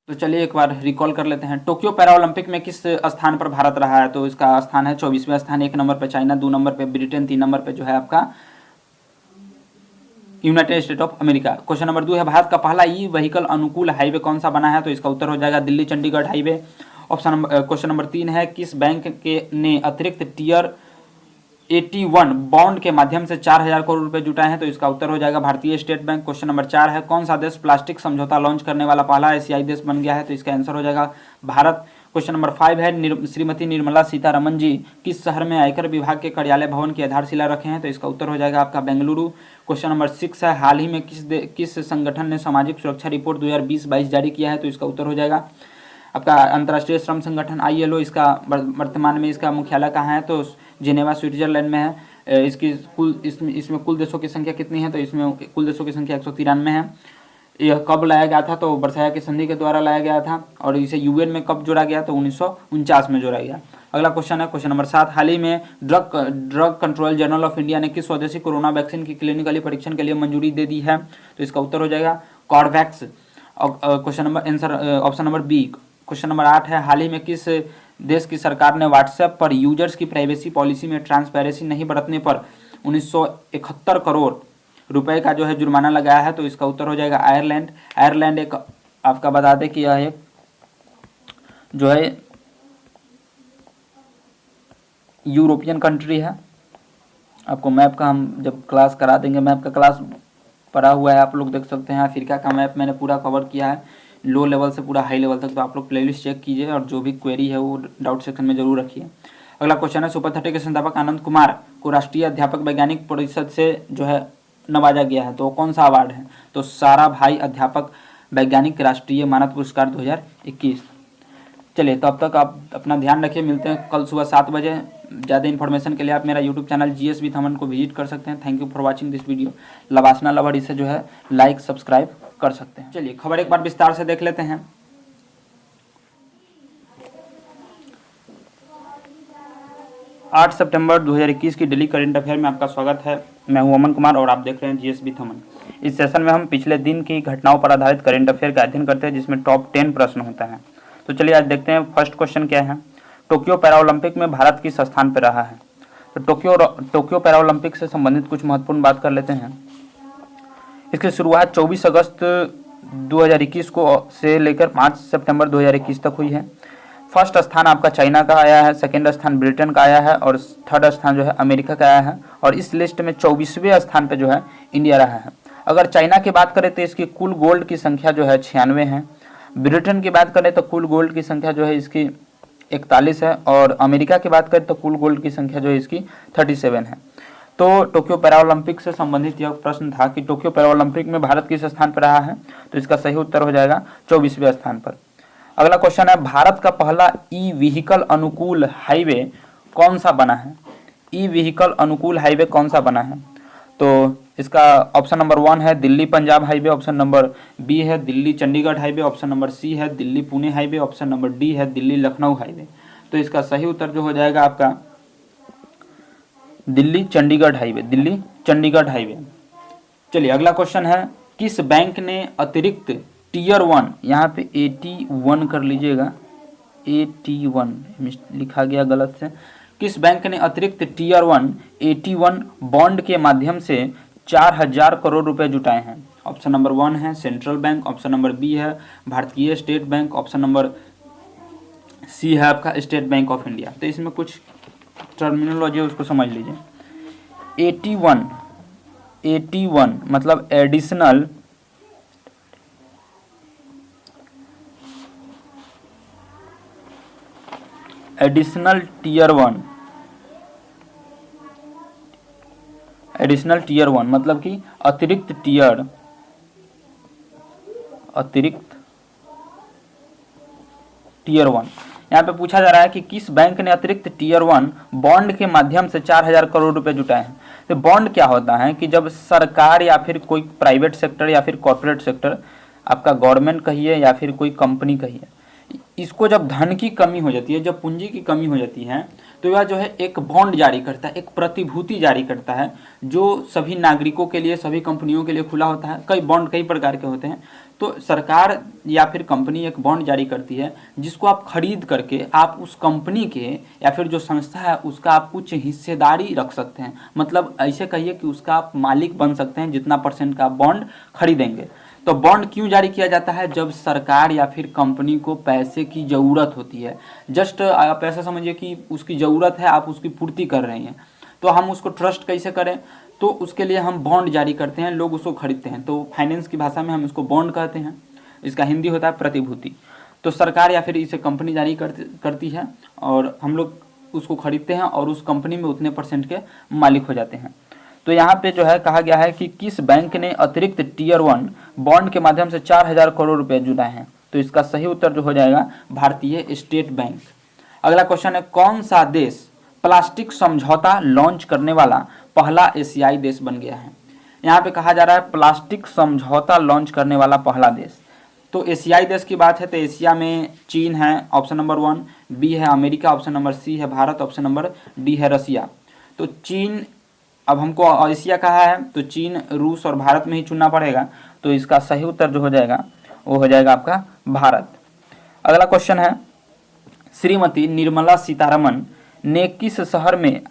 तो चलिए एक बार रिकॉल कर लेते हैं। टोक्यो पैरा ओलंपिक में किस स्थान पर भारत रहा है? तो इसका स्थान है 24वें स्थान। 1 नंबर पे चाइना, 2 नंबर पे ब्रिटेन, 3 नंबर पे जो है आपका United state of America. Question number 2 है, भारत का पहला ई व्हीकल अनुकूल हाईवे कौन सा बना है? तो इसका उत्तर हो जाएगा Delhi Chandigarh highway. Question number 3 है, किस बैंक के ने अतिरिक्त टीयर 81 बॉन्ड के माध्यम से 4000 करोड़ रुपए जुटाए हैं? तो इसका उत्तर हो जाएगा भारतीय स्टेट बैंक। क्वेश्चन नंबर 4 है, कौन सा देश प्लास्टिक समझौता लॉन्च करने वाला पहला एशियाई देश बन गया है? तो इसका आंसर हो जाएगा भारत। क्वेश्चन नंबर 5 है, श्रीमती निर्मला सीतारमन जी किस शहर में आयकर विभाग के कार्यालय भवन की आधारशिला रखे हैं? तो इसका उत्तर हो जाएगा आपका बेंगलुरु। क्वेश्चन नंबर 6 है, हाल ही में किस संगठन ने सामाजिक सुरक्षा रिपोर्ट 2020-22 जारी किया है? तो इसका उत्तर हो जाएगा आपका अंतर्राष्ट्रीय श्रम संगठन ILO। इसका वर्तमान में इसका मुख्यालय कहाँ है? तो जिनेवा स्विट्जरलैंड में है। इसकी इसमें कुल देशों की संख्या कितनी है? तो इसमें कुल देशों की संख्या 193 है। यह कब लाया गया था? तो वर्साया की संधि के द्वारा लाया गया था। और इसे UN में कब जोड़ा गया? तो 1949 में जोड़ा गया। अगला क्वेश्चन है क्वेश्चन नंबर 7, हाल ही में drug control journal of India ने किस स्वदेशी कोरोना वैक्सीन की क्लिनिकली परीक्षण के लिए मंजूरी दे दी है? तो इसका उत्तर हो जाएगा Corbevax. Question number answer option number B. Question number 8 है, हाल ही में किस देश की सरकार ने व्हाट्सएप पर यूजर्स की प्राइवेसी पॉलिसी में ट्रांसपेरेंसी नहीं बरतने पर 1971 करोड़ रुपए का जो है जुर्माना लगाया है? तो इसका उत्तर हो जाएगा आयरलैंड। आयरलैंड एक आपका बता दें कि यह एक जो है यूरोपियन कंट्री है। आपको मैप का हम जब क्लास करा देंगे, मैप का क्लास पढ़ा हुआ है, आप लोग देख सकते हैं। अफ्रीका का मैप मैंने पूरा कवर किया है, लो लेवल से पूरा हाई लेवल तक। तो आप लोग प्लेलिस्ट चेक कीजिए और जो भी क्वेरी है वो डाउट सेक्शन में जरूर रखिए। अगला क्वेश्चन है, सुपर 30 के संस्थापक आनंद कुमार को राष्ट्रीय अध्यापक वैज्ञानिक परिषद से जो है नवाजा गया है। तो कौन सा अवार्ड है? तो सारा भाई अध्यापक वैज्ञानिक राष्ट्रीय मानद पुरस्कार 2021। चलिए, तो अब तक आप अपना ध्यान रखिए। मिलते हैं कल सुबह 7 बजे। ज़्यादा इन्फॉर्मेशन के लिए आप मेरा यूट्यूब चैनल GS विथ अमन को विजिट कर सकते हैं। Thank you for watching this video. लवासना lover इसे जो है लाइक सब्सक्राइब कर सकते हैं। चलिए खबर एक बार विस्तार से देख लेते हैं। 8 सितंबर 2021 की डेली करंट अफेयर में आपका स्वागत है। मैं हूं अमन कुमार और आप देख रहे हैं GS विथ अमन। इस सेशन में हम पिछले दिन की घटनाओं पर आधारित करंट अफेयर का अध्ययन करते हैं, जिसमें टॉप 10 प्रश्न होता है। तो चलिए आज देखते हैं फर्स्ट क्वेश्चन क्या है। टोक्यो पैरा ओलंपिक में भारत किस स्थान पर रहा है? तो टोक्यो पैरा ओलंपिक से संबंधित कुछ महत्वपूर्ण बात कर लेते हैं। इसकी शुरुआत 24 अगस्त 2021 को से लेकर 5 सितंबर 2021 तक हुई है। फर्स्ट स्थान आपका चाइना का आया है, सेकेंड स्थान ब्रिटेन का आया है और थर्ड स्थान जो है अमेरिका का आया है। और इस लिस्ट में 24वें स्थान पे जो है इंडिया रहा है। अगर चाइना की बात करें तो इसकी कुल गोल्ड की संख्या जो है 96 है। ब्रिटेन की बात करें तो कुल गोल्ड की संख्या जो है इसकी 41 है। और अमेरिका की बात करें तो कुल गोल्ड की संख्या जो है इसकी 37 है। तो टोक्यो पैरा ओलंपिक से संबंधित यह प्रश्न था कि टोक्यो पैरा ओलंपिक में भारत किस स्थान पर रहा है? तो इसका सही उत्तर हो जाएगा 24वें स्थान पर। अगला क्वेश्चन है, भारत का पहला ई व्हीकल अनुकूल हाईवे कौन सा बना है? ई व्हीकल अनुकूल हाईवे कौन सा बना है? तो इसका ऑप्शन नंबर 1 है Delhi Punjab highway, option number B है Delhi Chandigarh highway, option number C है Delhi Pune highway, option number D है दिल्ली लखनऊ हाईवे। तो इसका सही उत्तर जो हो जाएगा आपका दिल्ली चंडीगढ़ हाईवे, दिल्ली चंडीगढ़ हाईवे। चलिए अगला क्वेश्चन है, किस बैंक ने अतिरिक्त टीयर 1, यहाँ पे 81 कर लीजिएगा, 81 लिखा गया गलत से। किस बैंक ने अतिरिक्त टीयर 1 81 बॉन्ड के माध्यम से 4000 करोड़ रुपए जुटाए हैं? ऑप्शन नंबर 1 है central bank, option number B है Bharatiya state bank, option number C है आपका स्टेट बैंक ऑफ इंडिया। तो इसमें कुछ टर्मिनोलॉजी है उसको समझ लीजिए। 81 मतलब एडिशनल टीयर 1 मतलब कि अतिरिक्त टीयर 1। यहाँ पे पूछा जा रहा है कि किस बैंक ने अतिरिक्त टीयर 1 बॉन्ड के माध्यम से 4000 करोड़ रुपए जुटाए हैं। तो बॉन्ड क्या होता है कि जब सरकार या फिर कोई प्राइवेट सेक्टर या फिर कॉर्पोरेट सेक्टर, आपका गवर्नमेंट कहिए या फिर कोई कंपनी कहिए, इसको जब धन की कमी हो जाती है, जब पूंजी की कमी हो जाती है, तो यह जो है एक बॉन्ड जारी करता है, एक प्रतिभूति जारी करता है, जो सभी नागरिकों के लिए, सभी कंपनियों के लिए खुला होता है। कई बॉन्ड कई प्रकार के होते हैं। तो सरकार या फिर कंपनी एक बॉन्ड जारी करती है जिसको आप खरीद करके आप उस कंपनी के या फिर जो संस्था है उसका आप कुछ हिस्सेदारी रख सकते हैं, मतलब ऐसे कहिए कि उसका आप मालिक बन सकते हैं जितना % का बॉन्ड खरीदेंगे। तो बॉन्ड क्यों जारी किया जाता है? जब सरकार या फिर कंपनी को पैसे की ज़रूरत होती है, जस्ट आप ऐसा समझिए कि उसकी ज़रूरत है, आप उसकी पूर्ति कर रहे हैं, तो हम उसको ट्रस्ट कैसे करें? तो उसके लिए हम बॉन्ड जारी करते हैं, लोग उसको खरीदते हैं, तो फाइनेंस की भाषा में हम इसको बॉन्ड कहते हैं, इसका हिंदी होता है प्रतिभूति। तो सरकार या फिर इसे कंपनी जारी करती है और हम लोग उसको खरीदते हैं और उस कंपनी में उतने % के मालिक हो जाते हैं। तो यहाँ पे जो है कहा गया है कि किस बैंक ने अतिरिक्त टियर 1 बॉन्ड के माध्यम से 4000 करोड़ रुपए जुटाए हैं? तो इसका सही उत्तर जो हो जाएगा भारतीय स्टेट बैंक। अगला क्वेश्चन है, कौन सा देश प्लास्टिक समझौता लॉन्च करने वाला पहला एशियाई देश बन गया है? यहाँ पे कहा जा रहा है प्लास्टिक समझौता लॉन्च करने वाला पहला देश। तो एशियाई देश की बात है तो एशिया में चीन है ऑप्शन नंबर 1, बी है अमेरिका, ऑप्शन नंबर सी है भारत, ऑप्शन नंबर डी है रसिया। तो चीन, अब हमको एशिया कहा है तो चीन, रूस और भारत में ही चुनना पड़ेगा, तो इसका सही उत्तर जो हो जाएगा वो हो जाएगा आपका भारत। अगला क्वेश्चन है, श्रीमती निर्मला सीतारमन ने किस शहर में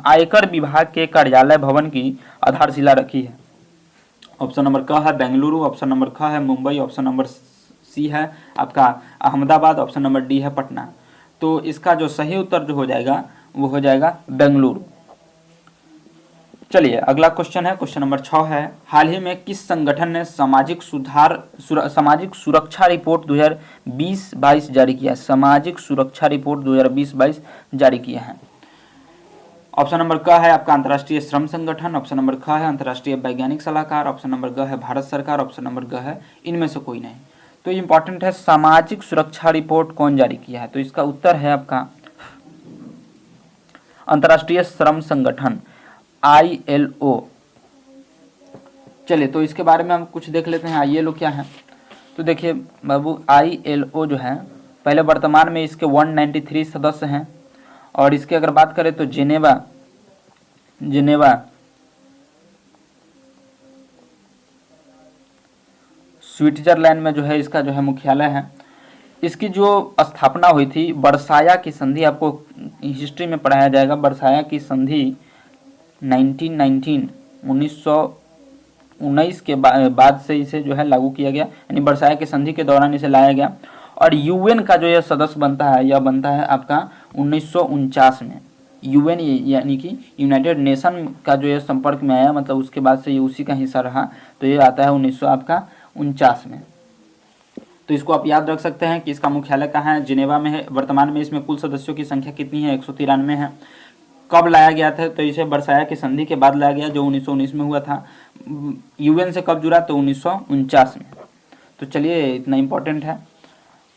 आयकर विभाग के कार्यालय भवन की आधारशिला रखी है? ऑप्शन नंबर क है बेंगलुरु, ऑप्शन नंबर ख है मुंबई, ऑप्शन नंबर सी है आपका अहमदाबाद, ऑप्शन नंबर डी है पटना। तो इसका जो सही उत्तर जो हो जाएगा वो हो जाएगा बेंगलुरु। चलिए अगला क्वेश्चन है, क्वेश्चन नंबर 6 है, हाल ही में किस संगठन ने सामाजिक सुरक्षा रिपोर्ट 2020-22 जारी किया है? सामाजिक सुरक्षा रिपोर्ट 2020-22 जारी किया है। ऑप्शन नंबर क है आपका अंतर्राष्ट्रीय श्रम संगठन, ऑप्शन नंबर ख है अंतर्राष्ट्रीय वैज्ञानिक सलाहकार, ऑप्शन नंबर ग है भारत सरकार, ऑप्शन नंबर ग है इनमें से कोई नहीं। तो इंपॉर्टेंट है, सामाजिक सुरक्षा रिपोर्ट कौन जारी किया है? तो इसका उत्तर है आपका अंतर्राष्ट्रीय श्रम संगठन ILO। चलिए तो इसके बारे में हम कुछ देख लेते हैं, ILO क्या है। तो देखिए बाबू, ILO जो है पहले वर्तमान में इसके 193 सदस्य हैं, और इसकी अगर बात करें तो जिनेवा स्विट्जरलैंड में जो है इसका जो है मुख्यालय है। इसकी जो स्थापना हुई थी वर्साया की संधि, आपको हिस्ट्री में पढ़ाया जाएगा, वर्साया की संधि 1919 के बाद से इसे जो है लागू किया गया, यानी वर्साया की संधि के दौरान इसे लाया गया। और यूएन का जो यह सदस्य बनता है, यह बनता है आपका 1949 में। यूएन यानी कि यूनाइटेड नेशन का जो ये संपर्क में आया, मतलब उसके बाद से ये उसी का हिस्सा रहा, तो ये आता है 1949 में। तो इसको आप याद रख सकते हैं कि इसका मुख्यालय कहाँ है, जिनेवा में है। वर्तमान में इसमें कुल सदस्यों की संख्या कितनी है? 193 है। कब लाया गया था? तो इसे वर्साया की संधि के बाद लाया गया, जो 1919 में हुआ था। यूएन से कब जुड़ा? तो 1949 में। तो चलिए इतना इम्पोर्टेंट है।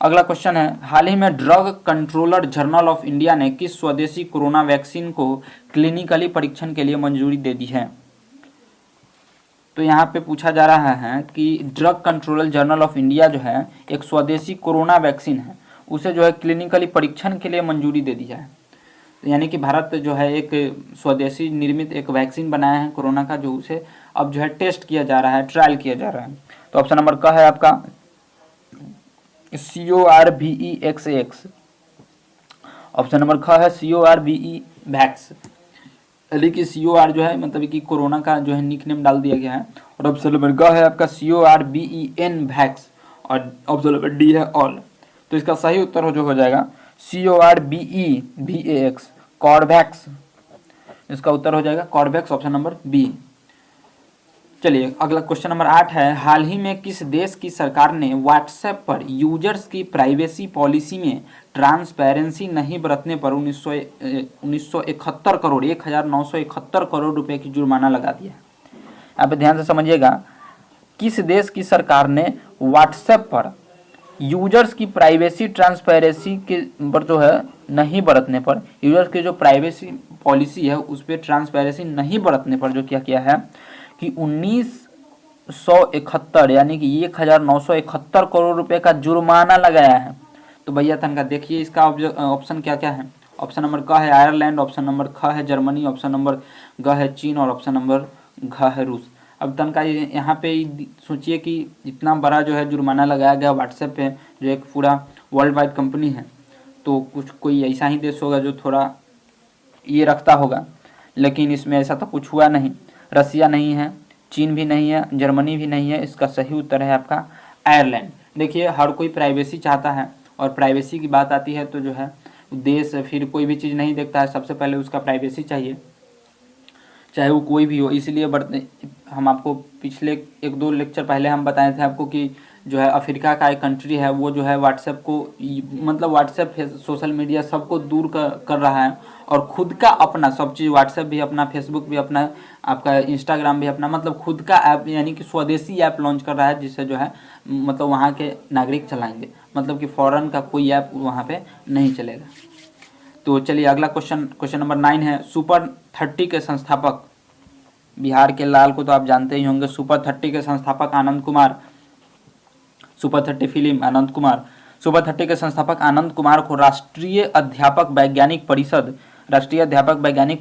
अगला क्वेश्चन है, हाल ही में drug controller journal of India ने किस स्वदेशी कोरोना वैक्सीन को क्लिनिकली परीक्षण के लिए मंजूरी दे दी है? तो यहाँ पे पूछा जा रहा है कि drug controller journal of India जो है एक स्वदेशी कोरोना वैक्सीन है, उसे जो है क्लिनिकली परीक्षण के लिए मंजूरी दे दी है। तो यानी कि भारत जो है एक स्वदेशी निर्मित एक वैक्सीन बनाया है कोरोना का, जो उसे अब जो है टेस्ट किया जा रहा है, ट्रायल किया जा रहा है। तो ऑप्शन नंबर क है आपका CORVEXX, ऑप्शन नंबर ख है CORVEVAX, यानी कि COR जो है मतलब कि कोरोना का जो है निक नेम डाल दिया गया है। और ऑप्शन नंबर ग है आपका CORBENVAX, और ऑप्शन नंबर डी है ऑल। तो इसका सही उत्तर जो हो जाएगा CORBEVAX, कॉर्वैक्स। इसका उत्तर हो जाएगा कॉर्वैक्स, ऑप्शन नंबर बी। चलिए अगला क्वेश्चन नंबर 8 है, हाल ही में किस देश की सरकार ने व्हाट्सएप पर यूजर्स की प्राइवेसी पॉलिसी में ट्रांसपेरेंसी नहीं बरतने पर 1971 करोड़ रुपए की जुर्माना लगा दिया है? यहाँ पे ध्यान से समझिएगा, किस देश की सरकार ने व्हाट्सएप पर यूजर्स की प्राइवेसी ट्रांसपेरेंसी के पर जो है नहीं बरतने पर, यूजर्स की जो प्राइवेसी पॉलिसी है उस पर ट्रांसपेरेंसी नहीं बरतने पर जो क्या किया है कि 1971 यानी कि 1971 करोड़ रुपए का जुर्माना लगाया है। तो भैया तनका देखिए इसका ऑप्शन क्या क्या है। ऑप्शन नंबर क है आयरलैंड, ऑप्शन नंबर ख है जर्मनी, ऑप्शन नंबर ग है चीन, और ऑप्शन नंबर घ है रूस। अब तनका यहाँ पे सोचिए कि इतना बड़ा जो है जुर्माना लगाया गया व्हाट्सएप पे, जो एक पूरा वर्ल्ड वाइड कंपनी है, तो कुछ कोई ऐसा ही देश होगा जो थोड़ा ये रखता होगा, लेकिन इसमें ऐसा तो कुछ हुआ नहीं। रसिया नहीं है, चीन भी नहीं है, जर्मनी भी नहीं है, इसका सही उत्तर है आपका आयरलैंड। देखिए हर कोई प्राइवेसी चाहता है, और प्राइवेसी की बात आती है तो जो है देश फिर कोई भी चीज़ नहीं देखता है, सबसे पहले उसका प्राइवेसी चाहिए, चाहे वो कोई भी हो। इसलिए हम आपको पिछले 1-2 लेक्चर पहले हम बताए थे आपको कि जो है अफ्रीका का एक कंट्री है, वो जो है व्हाट्सएप को मतलब व्हाट्सएप सोशल मीडिया सबको दूर कर रहा है, और खुद का अपना सब चीज़, व्हाट्सएप भी अपना, फेसबुक भी अपना, आपका इंस्टाग्राम भी अपना, मतलब खुद का ऐप यानी कि स्वदेशी ऐप लॉन्च कर रहा है, जिससे जो है मतलब वहाँ के नागरिक चलाएंगे, मतलब कि फॉरेन का कोई ऐप वहाँ पे नहीं चलेगा। तो चलिए अगला क्वेश्चन नंबर 9 है, सुपर 30 के संस्थापक, बिहार के लाल को तो आप जानते ही होंगे, सुपर 30 के संस्थापक Anand Kumar, super 30 film Anand Kumar, super 30 के संस्थापक आनंद कुमार को राष्ट्रीय अध्यापक वैज्ञानिक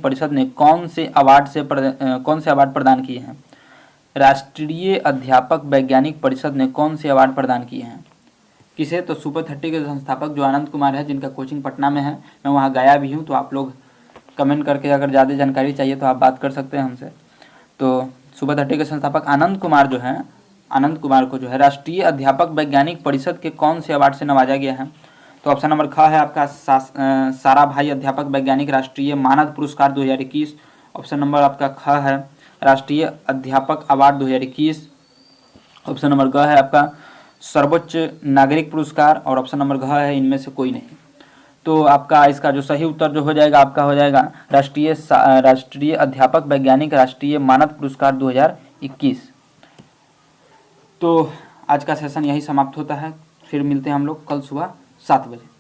परिषद ने कौन से अवार्ड प्रदान किए हैं? राष्ट्रीय अध्यापक वैज्ञानिक परिषद ने कौन से अवार्ड प्रदान किए हैं किसे? तो सुपर 30 के संस्थापक जो आनंद कुमार है, जिनका कोचिंग पटना में है, मैं वहाँ गया भी हूँ, तो आप लोग कमेंट करके अगर ज़्यादा जानकारी चाहिए तो आप बात कर सकते हैं हमसे। तो सुपर 30 के संस्थापक आनंद कुमार जो है, आनंद कुमार को जो है राष्ट्रीय अध्यापक वैज्ञानिक परिषद के कौन से अवार्ड से नवाजा गया है? तो ऑप्शन नंबर ख है आपका साराभाई अध्यापक वैज्ञानिक राष्ट्रीय मानद पुरस्कार 2021। ऑप्शन नंबर आपका ख है राष्ट्रीय अध्यापक अवार्ड 2021। ऑप्शन नंबर ग है आपका सर्वोच्च नागरिक पुरस्कार, और ऑप्शन नंबर घ है इनमें से कोई नहीं। तो आपका इसका जो सही उत्तर जो हो जाएगा आपका हो जाएगा राष्ट्रीय अध्यापक वैज्ञानिक राष्ट्रीय मानद पुरस्कार 2021। तो आज का सेशन यही समाप्त होता है, फिर मिलते हैं हम लोग कल सुबह 7 बजे।